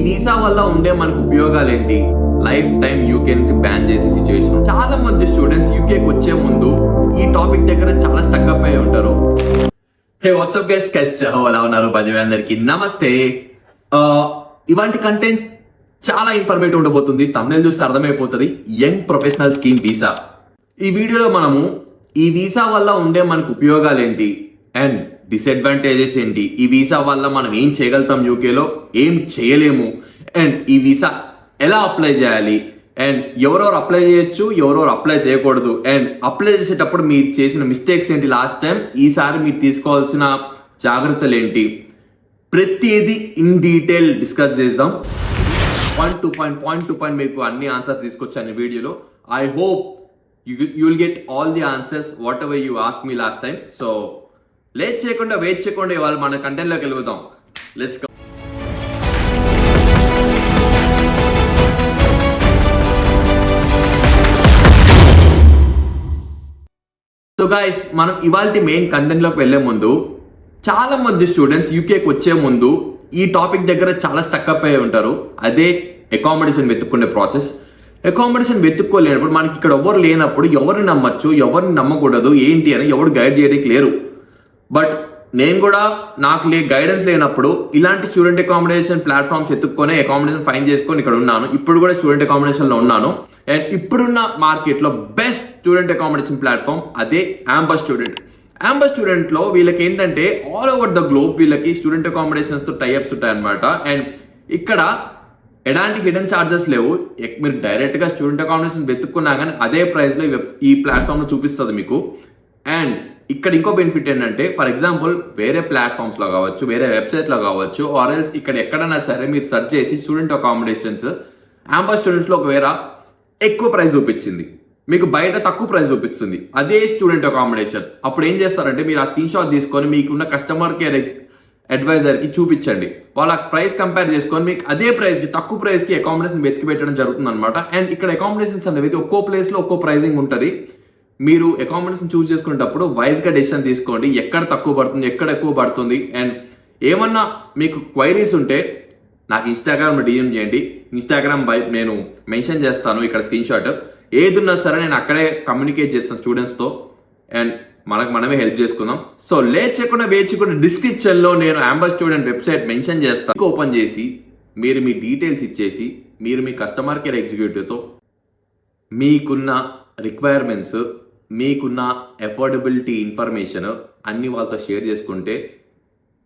Visa వల్ల ఉండే మనకు ఉపయోగాలు ఏంటి? లైఫ్ టైం యూకే నుంచి బ్యాన్ చేసే సిచ్యువేషన్. చాలా మంది స్టూడెంట్స్ యూకేకి వచ్చే ముందు ఈ టాపిక్ దగ్గర చాలా స్టక్ అప్ అయి ఉంటారు. హే వాట్సాప్ గైస్, ఎలా ఉన్నారు? అందరికి నమస్తే. ఇవాంటి కంటెంట్ చాలా ఇన్ఫర్మేటివ్ ఉండబోతుంది. తమ్నెల్ చూస్తే అర్థమైపోతుంది. Young professional scheme visa. ఈ వీడియోలో మనము ఈ వీసా వల్ల ఉండే మనకు ఉపయోగాలు ఏంటి అండ్ డిసడ్వాంటేజెస్ ఏంటి, ఈ వీసా వల్ల మనం ఏం చేయగలుగుతాం యూకేలో, ఏం చేయలేము, అండ్ ఈ వీసా ఎలా అప్లై చేయాలి, అండ్ ఎవరెవరు అప్లై చేయొచ్చు, ఎవరెవరు అప్లై చేయకూడదు, అండ్ అప్లై చేసేటప్పుడు మీరు చేసిన మిస్టేక్స్ ఏంటి లాస్ట్ టైం, ఈసారి మీరు తీసుకోవాల్సిన జాగ్రత్తలు ఏంటి, ప్రతిదీ ఇన్ డీటెయిల్ డిస్కస్ చేద్దాం. పాయింట్ టు పాయింట్ మీకు అన్ని ఆన్సర్స్ తీసుకొచ్చాను ఈ వీడియోలో. I hope you will get all the answers whatever you asked me last time. So wait చేయకుండా ఇవాళ మన కంటెంట్లోకి వెళ్ళిపోదాం. Let's go. సో గైస్, మనం ఇవాళ మెయిన్ కంటెంట్లోకి వెళ్ళే ముందు చాలా మంది స్టూడెంట్స్ యూకేకి వచ్చే ముందు ఈ టాపిక్ దగ్గర చాలా స్టక్ అప్ అయి ఉంటారు. అదే అకామిడేషన్ వెతుక్కునే ప్రాసెస్. అకామిడేషన్ వెతుక్కోలేనప్పుడు, మనకి ఇక్కడ ఎవరు లేనప్పుడు ఎవరిని నమ్మచ్చు, ఎవరిని నమ్మకూడదు, ఏంటి అని ఎవరు గైడ్ చేయడానికి లేరు. బట్ నేను కూడా నాకు గైడెన్స్ లేనప్పుడు ఇలాంటి స్టూడెంట్ అకామిడేషన్ ప్లాట్ఫామ్స్ ఎత్తుక్కొని అకామిడేషన్ ఫైన్ చేసుకొని ఇక్కడ ఉన్నాను. ఇప్పుడు కూడా స్టూడెంట్ అకామిడేషన్లో ఉన్నాను. అండ్ ఇప్పుడున్న మార్కెట్లో బెస్ట్ స్టూడెంట్ అకామిడేషన్ ప్లాట్ఫామ్ అదే యాంబర్ స్టూడెంట్. యాంబర్ స్టూడెంట్లో వీళ్ళకి ఏంటంటే ఆల్ ఓవర్ ద గ్లోబ్ వీళ్ళకి స్టూడెంట్ అకామిడేషన్స్తో టైఅప్స్ ఉంటాయన్నమాట. అండ్ ఇక్కడ ఎలాంటి హిడెన్ ఛార్జెస్ లేవు. మీరు డైరెక్ట్గా స్టూడెంట్ అకామిడేషన్ వెతుక్కున్నా కానీ అదే ప్రైస్లో ఈ ప్లాట్ఫామ్లో చూపిస్తుంది మీకు. అండ్ ఇక్కడ ఇంకో బెనిఫిట్ ఏంటంటే, ఫర్ ఎగ్జాంపుల్ వేరే ప్లాట్ఫామ్స్లో కావచ్చు, వేరే వెబ్సైట్లో కావచ్చు, ఆర్ఎల్స్ ఇక్కడ ఎక్కడైనా సరే మీరు సెర్చ్ చేసి స్టూడెంట్ అకామిడేషన్స్ యాంబర్ స్టూడెంట్స్లో ఒకవేళ ఎక్కువ ప్రైస్ చూపించింది, మీకు బయట తక్కువ ప్రైస్ చూపిస్తుంది అదే స్టూడెంట్ అకామిడేషన్. అప్పుడు ఏం చేస్తారంటే, మీరు ఆ స్క్రీన్ షాట్ తీసుకొని మీకున్న కస్టమర్ కేర్ అడ్వైజర్కి చూపించండి. వాళ్ళ ప్రైస్ కంపేర్ చేసుకొని మీకు అదే ప్రైస్కి, తక్కువ ప్రైస్కి అకామిడేషన్ వెతికి పెట్టడం జరుగుతుంది అనమాట. అండ్ ఇక్కడ అకామిడేషన్స్ అనేది ఒక్కో ప్లేస్లో ఒక్కో ప్రైజింగ్ ఉంటుంది. మీరు అకామిడేషన్ చూస్ చేసుకునేటప్పుడు వైజ్గా డెసిషన్ తీసుకోండి, ఎక్కడ తక్కువ పడుతుంది, ఎక్కడ ఎక్కువ పడుతుంది. అండ్ ఏమన్నా మీకు క్వైరీస్ ఉంటే నాకు ఇన్స్టాగ్రామ్లో డిఎం చేయండి. ఇన్స్టాగ్రామ్ నేను మెన్షన్ చేస్తాను ఇక్కడ స్క్రీన్ షాట్. ఏది ఉన్నా సరే నేను అక్కడే కమ్యూనికేట్ చేస్తాను స్టూడెంట్స్తో. అండ్ మనమే హెల్ప్ చేసుకుందాం. సో వెయిట్ చేయకుండా డిస్క్రిప్షన్లో నేను యాంబర్ స్టూడెంట్ వెబ్సైట్ మెన్షన్ చేస్తాను. ఓపెన్ చేసి మీరు మీ డీటెయిల్స్ ఇచ్చేసి మీరు మీ కస్టమర్ కేర్ ఎగ్జిక్యూటివ్తో మీకున్న రిక్వైర్మెంట్స్, మీకున్న అఫోర్డబిలిటీ ఇన్ఫర్మేషన్ అన్ని వాళ్ళతో షేర్ చేసుకుంటే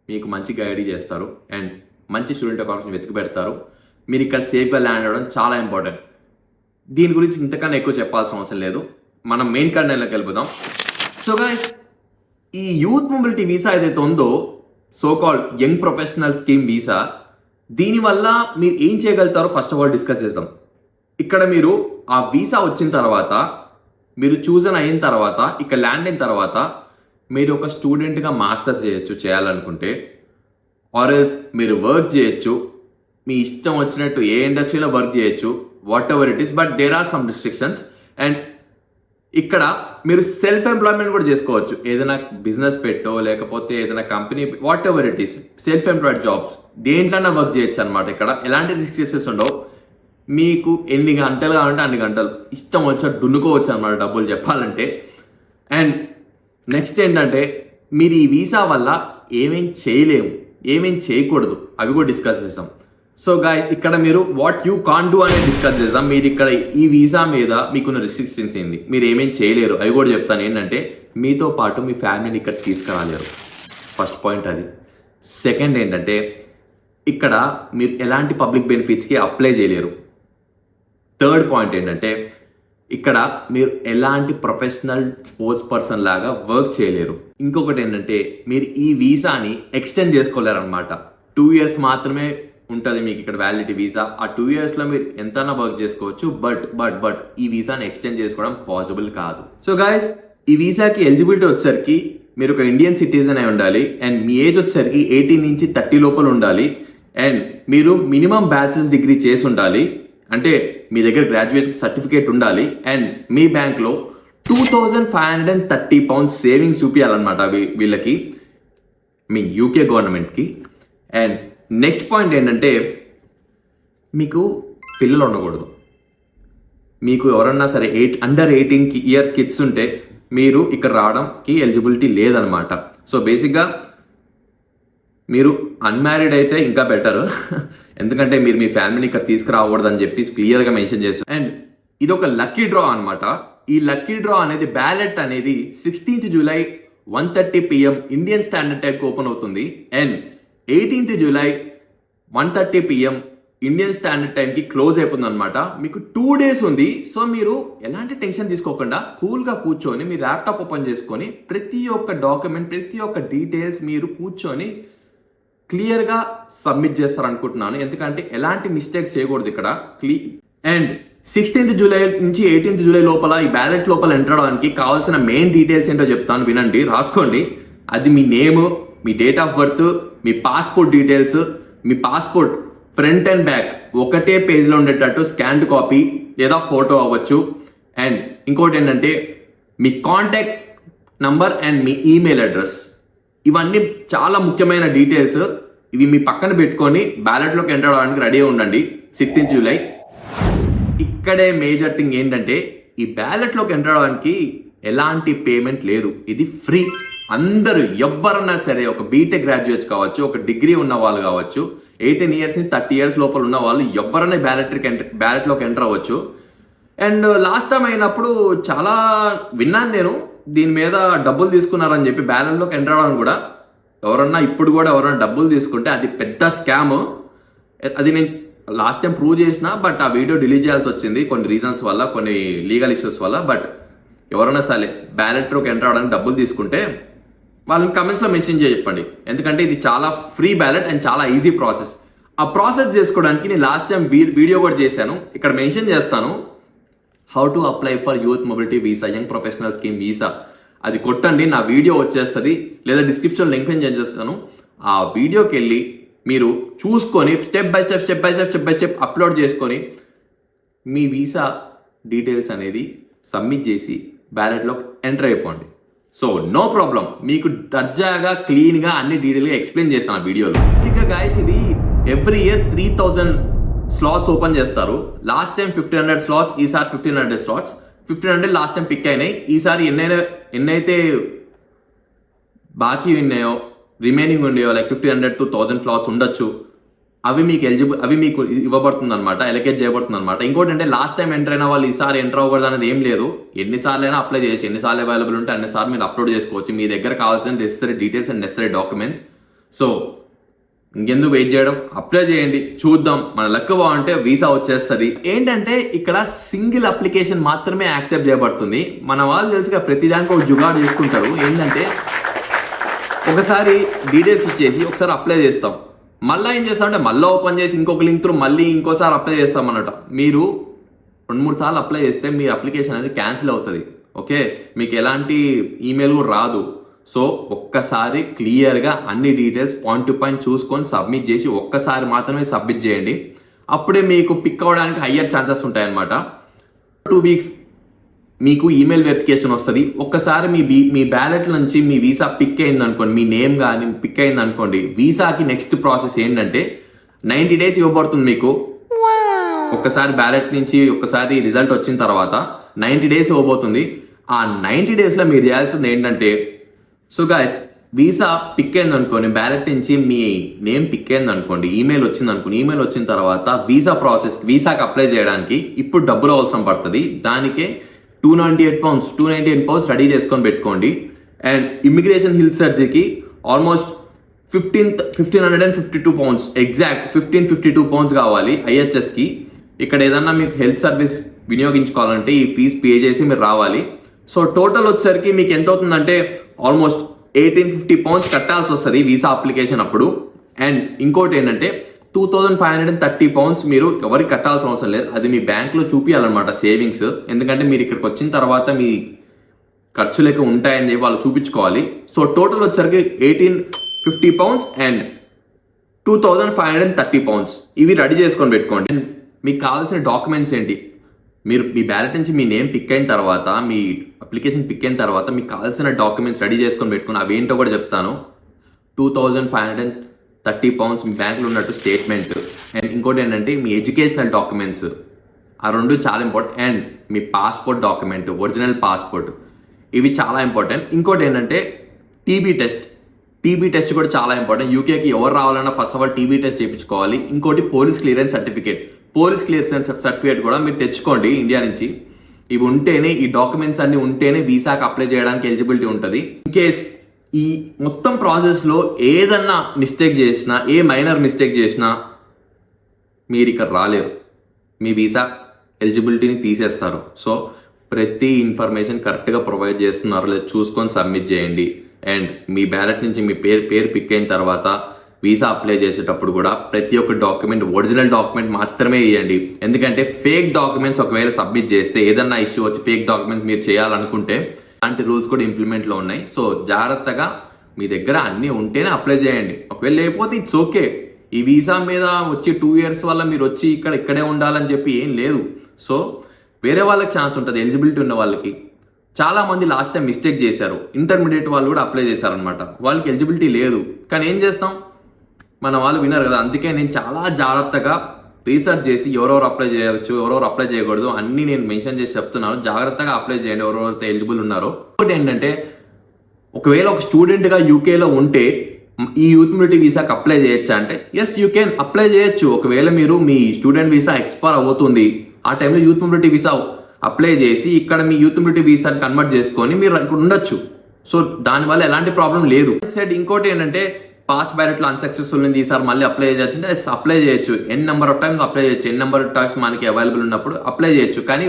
మీకు మంచి గైడ్ చేస్తారు అండ్ మంచి స్టూడెంట్ అకామిడేషన్ వెతికి పెడతారు. మీరు ఇక్కడ సేఫ్గా ల్యాండ్ అవ్వడం చాలా ఇంపార్టెంట్. దీని గురించి ఇంతకన్నా ఎక్కువ చెప్పాల్సిన అవసరం లేదు. మనం మెయిన్ కంటెంట్లోకి వెళ్ళిపోదాం. సో గైస్, ఈ యూత్ మొబిలిటీ వీసా ఏదైతే ఉందో, so called young professional scheme visa, దీనివల్ల మీరు ఏం చేయగలుగుతారో ఫస్ట్ ఆఫ్ ఆల్ డిస్కస్ చేద్దాం. ఇక్కడ మీరు ఆ వీసా వచ్చిన తర్వాత, మీరు చూజన్ అయిన తర్వాత, ఇక్కడ ల్యాండ్ అయిన తర్వాత మీరు ఒక స్టూడెంట్గా మాస్టర్స్ చేయొచ్చు చేయాలనుకుంటే, ఆర్ఎల్స్ మీరు వర్క్ చేయొచ్చు, మీ ఇష్టం వచ్చినట్టు ఏ ఇండస్ట్రీలో వర్క్ చేయొచ్చు, whatever it is. But there are some restrictions. And ఇక్కడ మీరు సెల్ఫ్ ఎంప్లాయ్మెంట్ కూడా చేసుకోవచ్చు. ఏదైనా బిజినెస్ పెట్టో లేకపోతే ఏదైనా company, whatever it is, self employed jobs దేంట్లోనే వర్క్ చేయొచ్చు అనమాట. ఇక్కడ ఎలాంటి రిస్ట్రిక్షన్స్ ఉండవు. మీకు ఎన్ని గంటలు కావాలంటే అన్ని గంటలు ఇష్టం వచ్చినట్టు దున్నుకోవచ్చు అనమాట డబ్బులు చెప్పాలంటే. అండ్ నెక్స్ట్ ఏంటంటే, మీరు ఈ వీసా వల్ల ఏమేం చేయలేము, ఏమేం చేయకూడదు అవి కూడా డిస్కస్ చేస్తాం. సో గైస్, ఇక్కడ మీరు వాట్ యూ కాన్ డూ అనేది డిస్కస్ చేద్దాం. మీరు ఇక్కడ ఈ వీసా మీద మీకున్న రిస్ట్రిక్షన్స్ ఏంది, మీరు ఏమేం చేయలేరు అవి కూడా చెప్తాను. ఏంటంటే, మీతో పాటు మీ ఫ్యామిలీని ఇక్కడ తీసుకురాలేరు, ఫస్ట్ పాయింట్ అది. సెకండ్ ఏంటంటే, ఇక్కడ మీరు ఎలాంటి పబ్లిక్ బెనిఫిట్స్కి అప్లై చేయలేరు. థర్డ్ పాయింట్ ఏంటంటే, ఇక్కడ మీరు ఎలాంటి ప్రొఫెషనల్ స్పోర్ట్స్ పర్సన్ లాగా వర్క్ చేయలేరు. ఇంకొకటి ఏంటంటే, మీరు ఈ వీసాని ఎక్స్టెండ్ చేసుకోలేరు అనమాట. 2 years మాత్రమే ఉంటుంది మీకు ఇక్కడ వ్యాలిడిటీ వీసా. ఆ 2 yearsలో మీరు ఎంతైనా వర్క్ చేసుకోవచ్చు. బట్ ఈ వీసాని ఎక్స్టెండ్ చేసుకోవడం పాసిబుల్ కాదు. సో గైస్, ఈ వీసాకి ఎలిజిబిలిటీ వచ్చేసరికి మీరు ఒక ఇండియన్ సిటిజన్ అయి ఉండాలి. అండ్ మీ ఏజ్ వచ్చేసరికి 18 నుంచి 30 లోపల ఉండాలి. అండ్ మీరు మినిమం బ్యాచిలర్స్ డిగ్రీ చేసి ఉండాలి. అంటే మీ దగ్గర గ్రాడ్యుయేషన్ సర్టిఫికేట్ ఉండాలి. అండ్ మీ బ్యాంక్లో £2,530 సేవింగ్స్ చూపించాలన్నమాట వీళ్ళకి, మీ యూకే గవర్నమెంట్కి. అండ్ నెక్స్ట్ పాయింట్ ఏంటంటే, మీకు పిల్లలు ఉండకూడదు, మీకు ఎవరన్నా సరే అండర్ 18 ఇయర్ కిడ్స్ ఉంటే మీరు ఇక్కడ రావడానికి ఎలిజిబిలిటీ లేదనమాట. సో బేసిక్గా మీరు అన్మ్యారీడ్ అయితే ఇంకా బెటర్, ఎందుకంటే మీరు మీ ఫ్యామిలీని ఇక్కడ తీసుకురాకూడదని చెప్పి క్లియర్గా మెన్షన్ చేస్తారు. అండ్ ఇది ఒక లక్కీ డ్రా అనమాట. ఈ లక్కీ డ్రా అనేది బ్యాలెట్ అనేది 16th July 1:30 PM Indian standard టైంకి ఓపెన్ అవుతుంది. And 18th July 1:30 PM Indian standard టైంకి క్లోజ్ అయిపోతుంది అనమాట. మీకు 2 days ఉంది. సో మీరు ఎలాంటి టెన్షన్ తీసుకోకుండా కూల్గా కూర్చొని మీ ల్యాప్టాప్ ఓపెన్ చేసుకొని ప్రతి ఒక్క డాక్యుమెంట్, ప్రతి ఒక్క డీటెయిల్స్ మీరు కూర్చొని క్లియర్గా సబ్మిట్ చేస్తారనుకుంటున్నాను. ఎందుకంటే ఎలాంటి మిస్టేక్స్ చేయకూడదు ఇక్కడ. అండ్ 16th జూలై నుంచి 18th జూలై లోపల ఈ బ్యాలెట్ లోపల ఎంటర్ అవడానికి కావాల్సిన మెయిన్ డీటెయిల్స్ ఏంటో చెప్తాను, వినండి, రాసుకోండి. అది మీ నేమ్, మీ డేట్ ఆఫ్ బర్త్, మీ పాస్పోర్ట్ డీటెయిల్స్, మీ పాస్పోర్ట్ ఫ్రంట్ అండ్ బ్యాక్ ఒకటే పేజ్లో ఉండేటట్టు స్కాన్డ్ కాపీ లేదా ఫోటో అవ్వచ్చు. అండ్ ఇంకోటి ఏంటంటే మీ కాంటాక్ట్ నంబర్ అండ్ మీ ఈమెయిల్ అడ్రస్. ఇవన్నీ చాలా ముఖ్యమైన డీటెయిల్స్. ఇవి మీ పక్కన పెట్టుకొని బ్యాలెట్లోకి ఎంటర్ అవడానికి రెడీ ఉండండి 16th జూలై. ఇక్కడే మేజర్ థింగ్ ఏంటంటే ఈ బ్యాలెట్లోకి ఎంటర్ అవడానికి ఎలాంటి పేమెంట్ లేదు, ఇది ఫ్రీ. అందరూ ఎవరన్నా సరే, ఒక బీటెక్ గ్రాడ్యుయేట్స్ కావచ్చు, ఒక డిగ్రీ ఉన్న వాళ్ళు కావచ్చు, 18 years నుంచి 30 years లోపల ఉన్న వాళ్ళు ఎవరైనా బ్యాలెట్లోకి ఎంటర్ అవ్వచ్చు. అండ్ లాస్ట్ టైం అయినప్పుడు చాలా విన్నాను నేను, దీని మీద డబ్బులు తీసుకున్నారని చెప్పి బ్యాలెట్లోకి ఎంటర్ అవ్వడానికి కూడా. ఇప్పుడు కూడా ఎవరైనా డబ్బులు తీసుకుంటే అది పెద్ద స్కామ్. అది నేను లాస్ట్ టైం ప్రూవ్ చేసిన, బట్ ఆ వీడియో డిలీట్ చేయాల్సి వచ్చింది కొన్ని రీజన్స్ వల్ల, కొన్ని లీగల్ ఇష్యూస్ వల్ల. బట్ ఎవరైనా సరే బ్యాలెట్లోకి ఎంటర్ అవ్వడానికి డబ్బులు తీసుకుంటే వాళ్ళని కమెంట్స్లో మెన్షన్ చేసి చెప్పండి. ఎందుకంటే ఇది చాలా ఫ్రీ బ్యాలెట్ అండ్ చాలా ఈజీ ప్రాసెస్. ఆ ప్రాసెస్ చేసుకోవడానికి నేను లాస్ట్ టైం వీడియో కూడా చేశాను, ఇక్కడ మెన్షన్ చేస్తాను. How to apply for youth mobility visa, young professional scheme visa. అది కొట్టండి, నా వీడియో వచ్చేస్తుంది, లేదా డిస్క్రిప్షన్ లింక్ చేస్తాను. ఆ వీడియోకి వెళ్ళి మీరు చూసుకొని స్టెప్ బై స్టెప్ అప్లోడ్ చేసుకొని మీ వీసా డీటెయిల్స్ అనేది సబ్మిట్ చేసి బ్యాలెట్లోకి ఎంటర్ అయిపోండి. సో నో ప్రాబ్లం, మీకు దర్జాగా క్లీన్గా అన్ని డీటెయిల్గా ఎక్స్ప్లెయిన్ చేస్తాను ఆ వీడియోలో. ఇంకా గాయస్, ఇది ఎవ్రీ ఇయర్ 3000 స్లాట్స్ ఓపెన్ చేస్తారు. లాస్ట్ టైం 1500 స్లాట్స్, ఈసారి 1500 స్లాట్స్. 1500 లాస్ట్ టైం పిక్ అయినాయి. ఈసారి ఎన్నైతే బాకీ ఉన్నాయో, రిమైనింగ్ ఉండేవో, లైక్ 1500 to 1000 స్లాట్స్ ఉండొచ్చు, అవి మీకు ఇవ్వబడుతుంది అనమాట, ఎలకేట్ చేయబడుతుంది అనమాట. ఇంకోటి అంటే లాస్ట్ టైం ఎంటర్ అయిన వాళ్ళు ఈసారి ఎంటర్ అవ్వకూడదు అనేది ఏం లేదు. ఎన్నిసార్లు అయినా అప్లై చేయొచ్చు, ఎన్నిసార్లు అవైలబుల్ ఉంటే అన్నిసార్లు మీరు అప్లోడ్ చేసుకోవచ్చు మీ దగ్గర కావాల్సిన necessary details and necessary documents. So ఇంకెందుకు వెయిట్ చేయడం, అప్లై చేయండి, చూద్దాం. మన లక్ బాగుంటే వీసా వచ్చేస్తుంది. ఏంటంటే ఇక్కడ సింగిల్ అప్లికేషన్ మాత్రమే యాక్సెప్ట్ చేయబడుతుంది. మన వాళ్ళు తెలుసుగా ప్రతిదానికి ఒక జుగాడు చేసుకుంటారు. ఏంటంటే ఒకసారి డీటెయిల్స్ ఇచ్చేసి ఒకసారి అప్లై చేస్తాం, మళ్ళీ ఏం చేస్తామంటే మళ్ళీ ఓపెన్ చేసి ఇంకొక లింక్ త్రూ మళ్ళీ ఇంకోసారి అప్లై చేస్తాం అన్నమాట. మీరు 2-3 సార్లు అప్లై చేస్తే మీ అప్లికేషన్ అనేది క్యాన్సిల్ అవుతుంది. ఓకే, మీకు ఎలాంటి ఈమెయిల్ కూడా రాదు. సో ఒక్కసారి క్లియర్గా అన్ని డీటెయిల్స్ పాయింట్ టు పాయింట్ చూసుకొని సబ్మిట్ చేసి ఒక్కసారి మాత్రమే సబ్మిట్ చేయండి. అప్పుడే మీకు పిక్ అవ్వడానికి హయ్యర్ ఛాన్సెస్ ఉంటాయన్నమాట. 2 weeks మీకు ఈమెయిల్ వెరిఫికేషన్ వస్తుంది. ఒక్కసారి మీ బ్యాలెట్ నుంచి మీ వీసా పిక్ అయింది అనుకోండి, మీ నేమ్ కానీ పిక్ అయింది అనుకోండి, వీసాకి నెక్స్ట్ ప్రాసెస్ ఏంటంటే 90 days ఇవ్వబడుతుంది మీకు. ఒక్కసారి బ్యాలెట్ నుంచి ఒక్కసారి రిజల్ట్ వచ్చిన తర్వాత 90 days ఇవ్వబోతుంది. ఆ 90 daysలో మీరు చేయాల్సింది ఏంటంటే, సో గాయస్, వీసా పిక్ అయింది అనుకోండి, బ్యాలెట్ నుంచి మీ నేమ్ పిక్ అయింది అనుకోండి, ఈమెయిల్ వచ్చింది అనుకోండి, ఈమెయిల్ వచ్చిన తర్వాత వీసాకి అప్లై చేయడానికి ఇప్పుడు డబ్బులు అవసరం పడుతుంది. దానికే 298 pounds రెడీ చేసుకొని పెట్టుకోండి. అండ్ ఇమిగ్రేషన్ హిల్ సర్జీకి ఆల్మోస్ట్ 1552 pounds, ఎగ్జాక్ట్ 1552 pounds కావాలి IHSకి. ఇక్కడ ఏదన్నా మీకు హెల్త్ సర్వీస్ వినియోగించుకోవాలంటే ఈ ఫీజు పే చేసి మీరు రావాలి. సో టోటల్ వచ్చేసరికి మీకు ఎంత అవుతుందంటే ఆల్మోస్ట్ 1850 pounds కట్టాల్సి వస్తుంది వీసా అప్లికేషన్ అప్పుడు. అండ్ ఇంకోటి ఏంటంటే 2530 pounds మీరు ఎవరికి కట్టాల్సిన అవసరం లేదు, అది మీ బ్యాంక్లో చూపించాలన్నమాట సేవింగ్స్. ఎందుకంటే మీరు ఇక్కడికి వచ్చిన తర్వాత మీ ఖర్చులకి ఉంటాయని వాళ్ళు చూపించుకోవాలి. సో టోటల్ వచ్చేసరికి 1850 pounds అండ్ 2530 pounds ఇవి రెడీ చేసుకొని పెట్టుకోండి. మీకు కావాల్సిన డాక్యుమెంట్స్ ఏంటి, మీరు మీ బ్యాలెట్ నుంచి మీ నేమ్ పిక్ అయిన తర్వాత, మీ అప్లికేషన్ పిక్ అయిన తర్వాత మీకు కావాల్సిన డాక్యుమెంట్స్ రెడీ చేసుకొని పెట్టుకుని అవి ఏంటో కూడా చెప్తాను. 2530 £30 మీ బ్యాంకులో ఉన్నట్టు స్టేట్మెంట్, అండ్ ఇంకోటి ఏంటంటే మీ ఎడ్యుకేషనల్ డాక్యుమెంట్స్, ఆ రెండు చాలా important. And me passport document, original passport, ఇవి చాలా ఇంపార్టెంట్. ఇంకోటి ఏంటంటే టీబీ టెస్ట్ కూడా చాలా ఇంపార్టెంట్. యూకేకి ఎవరు రావాలన్నా first of all TB test చేయించుకోవాలి. ఇంకోటి పోలీస్ క్లియరెన్స్ సర్టిఫికేట్ కూడా మీరు తెచ్చుకోండి ఇండియా నుంచి. ఇవి ఉంటేనే, ఈ డాక్యుమెంట్స్ అన్ని ఉంటేనే వీసాకి అప్లై చేయడానికి ఎలిజిబిలిటీ ఉంటుంది. ఇన్ కేస్ ఈ మొత్తం ప్రాసెస్లో ఏదన్నా మిస్టేక్ చేసినా, ఏ మైనర్ మిస్టేక్ చేసినా మీరు ఇక్కడ రాలేరు, మీ వీసా ఎలిజిబిలిటీని తీసేస్తారు. సో ప్రతి ఇన్ఫర్మేషన్ కరెక్ట్గా ప్రొవైడ్ చేస్తున్నారో లేదు చూసుకొని సబ్మిట్ చేయండి. అండ్ మీ బ్యాలెట్ నుంచి మీ పేరు పిక్ అయిన తర్వాత వీసా అప్లై చేసేటప్పుడు కూడా ప్రతి ఒక్క డాక్యుమెంట్ ఒరిజినల్ డాక్యుమెంట్ మాత్రమే ఇవ్వండి. ఎందుకంటే ఫేక్ డాక్యుమెంట్స్ ఒకవేళ సబ్మిట్ చేస్తే ఏదన్నా ఇష్యూ వచ్చి ఫేక్ డాక్యుమెంట్స్ మీరు చేయాలనుకుంటే అలాంటి రూల్స్ కూడా ఇంప్లిమెంట్లో ఉన్నాయి. సో జాగ్రత్తగా మీ దగ్గర అన్నీ ఉంటేనే అప్లై చేయండి. ఒకవేళ లేకపోతే ఇట్స్ ఓకే. ఈ వీసా మీద వచ్చి 2 years వల్ల మీరు వచ్చి ఇక్కడే ఉండాలని చెప్పి ఏం లేదు. సో వేరే వాళ్ళకి ఛాన్స్ ఉంటుంది, ఎలిజిబిలిటీ ఉన్న వాళ్ళకి. చాలా మంది లాస్ట్ టైం మిస్టేక్ చేశారు, ఇంటర్మీడియట్ వాళ్ళు కూడా అప్లై చేశారనమాట, వాళ్ళకి ఎలిజిబిలిటీ లేదు. కానీ ఏం చేస్తాం, మన వాళ్ళు విన్నారు కదా. అందుకే నేను చాలా జాగ్రత్తగా రీసెర్చ్ చేసి ఎవరెవరు అప్లై చేయవచ్చు, ఎవరెవరు అప్లై చేయకూడదు అన్నీ నేను మెన్షన్ చేసి చెప్తున్నాను. జాగ్రత్తగా అప్లై చేయండి ఎవరెవరైతే ఎలిజిబుల్ ఉన్నారో. ఇంకోటి ఏంటంటే ఒకవేళ ఒక స్టూడెంట్గా యూకేలో ఉంటే ఈ యూత్ మొబిలిటీ వీసాకి అప్లై చేయొచ్చా అంటే ఎస్, యూ కెన్ అప్లై చేయొచ్చు. ఒకవేళ మీరు మీ స్టూడెంట్ వీసా ఎక్స్పైర్ అవుతుంది, ఆ టైంలో యూత్ మొబిలిటీ వీసా అప్లై చేసి ఇక్కడ మీ యూత్ మొబిలిటీ వీసాని కన్వర్ట్ చేసుకొని మీరు ఇక్కడ ఉండొచ్చు. సో దానివల్ల ఎలాంటి ప్రాబ్లం లేదు. సెట్ ఇంకోటి ఏంటంటే పాస్ట్ బ్యాలెట్లో అన్సక్సెస్ఫుల్ ఉంది, ఈసారి మళ్ళీ అప్లై చేయొచ్చు. అప్లై చేయొచ్చు, ఎన్ నెంబర్ ఆఫ్ టైమ్స్ అప్లై చేయొచ్చు, ఎన్ నెంబర్ ఆఫ్ టైమ్స్ మనకి అవైలబుల్ ఉన్నప్పుడు అప్లై చేయొచ్చు. కానీ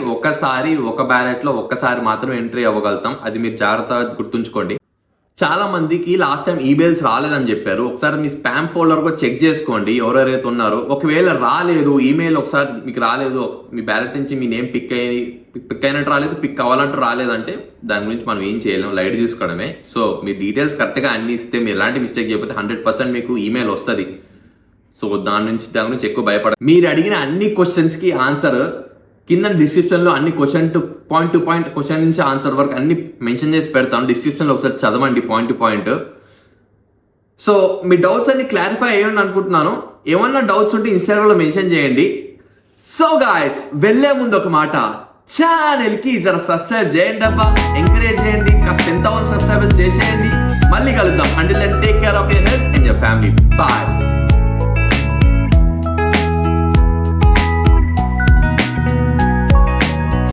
ఒక బ్యాలెట్లో ఒక్కసారి మాత్రం ఎంట్రీ అవ్వగలుగుతాం, అది మీరు జాగ్రత్తగా గుర్తుంచుకోండి. చాలా మందికి లాస్ట్ టైం ఈమెయిల్స్ రాలేదని చెప్పారు. ఒకసారి మీ స్పామ్ ఫోల్డర్ కూడా చెక్ చేసుకోండి ఎవరెవరైతే ఉన్నారో. ఒకవేళ రాలేదు, ఈమెయిల్ ఒకసారి మీకు రాలేదు, మీ బ్యాలెట్ నుంచి మీ నేమ్ పిక్ అయినట్టు రాలేదు, పిక్ అవ్వాలంటూ రాలేదంటే దాని గురించి మనం ఏం చేయలేము, లైట్ తీసుకోవడమే. సో మీ డీటెయిల్స్ కరెక్ట్గా అన్ని ఇస్తే, మీరు ఎలాంటి మిస్టేక్ చేయకపోతే 100% మీకు ఈమెయిల్ వస్తుంది. సో దాని గురించి ఎక్కువ భయపడ. మీరు అడిగిన అన్ని క్వశ్చన్స్కి ఆన్సర్ కింద డిస్క్రిప్షన్లో అన్ని పాయింట్ టు పాయింట్ క్వశ్చన్ నుంచి ఆన్సర్ వరకు అన్ని మెన్షన్ చేసి పెడతాను. డిస్క్రిప్షన్లో ఒకసారి చదవండి point to point. So me doubts అన్ని క్లారిఫై అయ్యండి అనుకుంటున్నాను. ఏమన్నా డౌట్స్ ఉంటే ఇన్స్టాగ్రామ్లో మెన్షన్ చేయండి. సో గాయస్, వెళ్లే ముందు ఒక మాట, ఛానల్కి జర సబ్స్క్రైబ్ చేయండి అబ్బా, ఎంకరేజ్ చేయండి. 10,000 సబ్స్క్రైబర్స్ చేసేయండి. మళ్ళీ కలుద్దాం. Until then take care of your health and your family. Bye.